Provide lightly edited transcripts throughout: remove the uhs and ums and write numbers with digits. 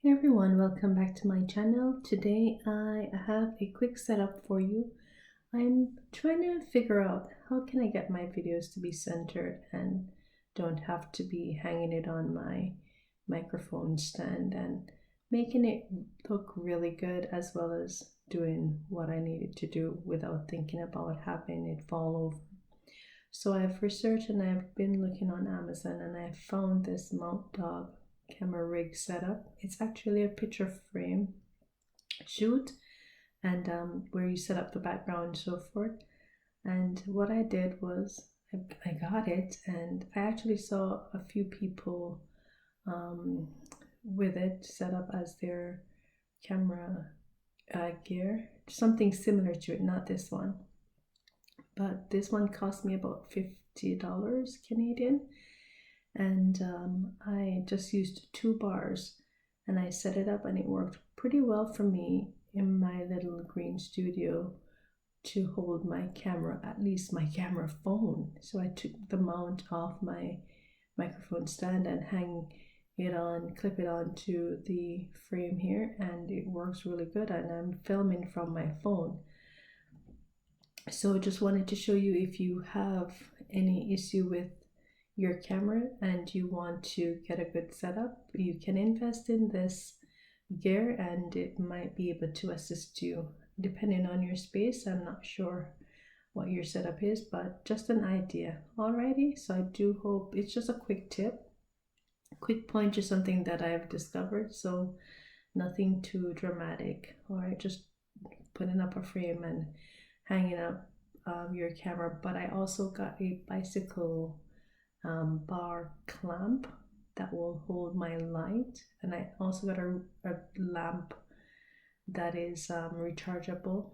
Hey everyone, welcome back to my channel. Today I have a quick setup for you. I'm trying to figure out how can I get my videos to be centered and don't have to be hanging it on my microphone stand and making it look really good, as well as doing what I needed to do without thinking about having it fall over. So I've researched and I've been looking on Amazon, and I found this Mount Dog camera rig setup. It's actually a picture frame shoot, and where you set up the background and so forth. And what I did was I got it, and I actually saw a few people with it set up as their camera gear, something similar to it, not this one, but this one cost me about $50 Canadian. And I just used 2 bars and I set it up, and it worked pretty well for me in my little green studio to hold my camera, at least my camera phone. So I took the mount off my microphone stand and hang it on, clip it onto the frame here, and it works really good, and I'm filming from my phone. So just wanted to show you, if you have any issue with your camera and you want to get a good setup, you can invest in this gear and it might be able to assist you depending on your space. I'm not sure what your setup is, but just an idea. Alrighty, so I do hope it's just a quick tip, quick point to something that I've discovered, so nothing too dramatic. Alright, just putting up a frame and hanging up your camera. But I also got a bicycle bar clamp that will hold my light, and I also got a lamp that is rechargeable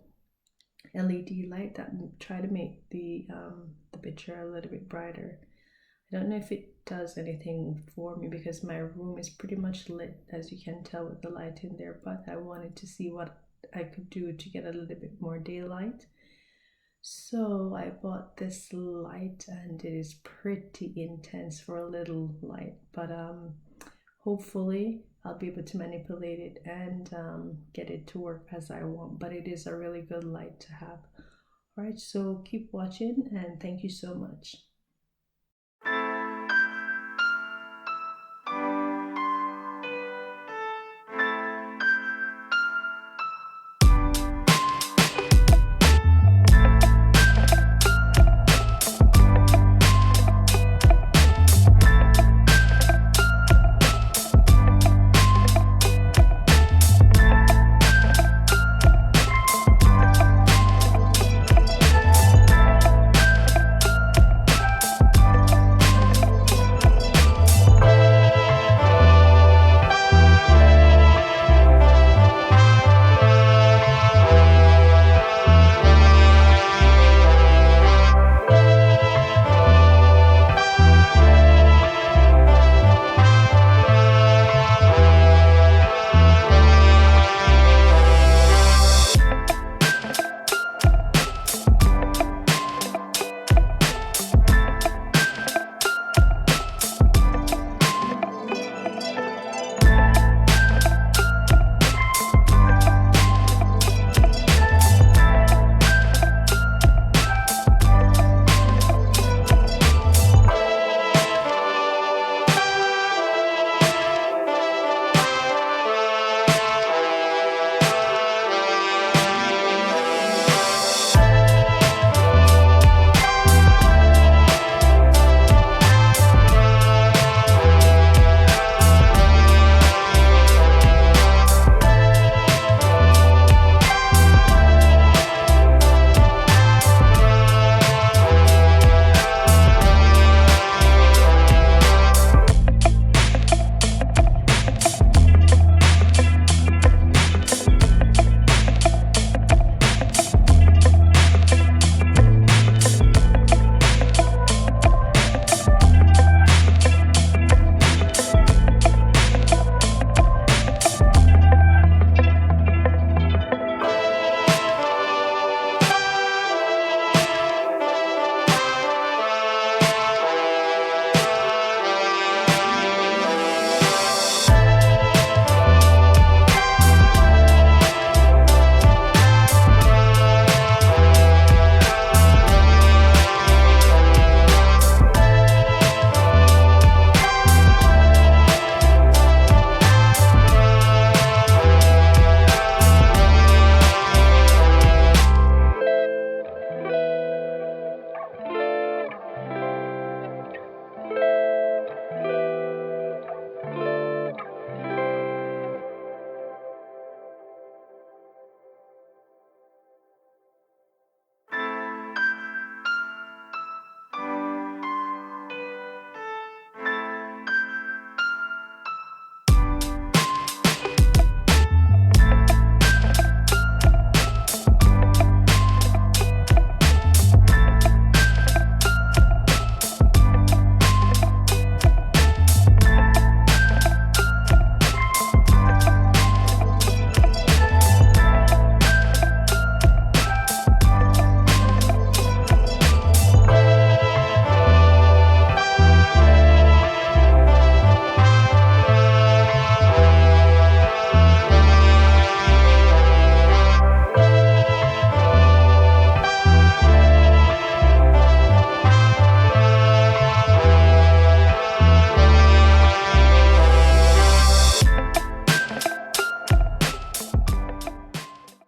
LED light that try to make the picture a little bit brighter. I don't know if it does anything for me because my room is pretty much lit, as you can tell with the light in there, but I wanted to see what I could do to get a little bit more daylight. So I bought this light, and it is pretty intense for a little light, but hopefully I'll be able to manipulate it and get it to work as I want. But it is a really good light to have. All right, so keep watching and thank you so much.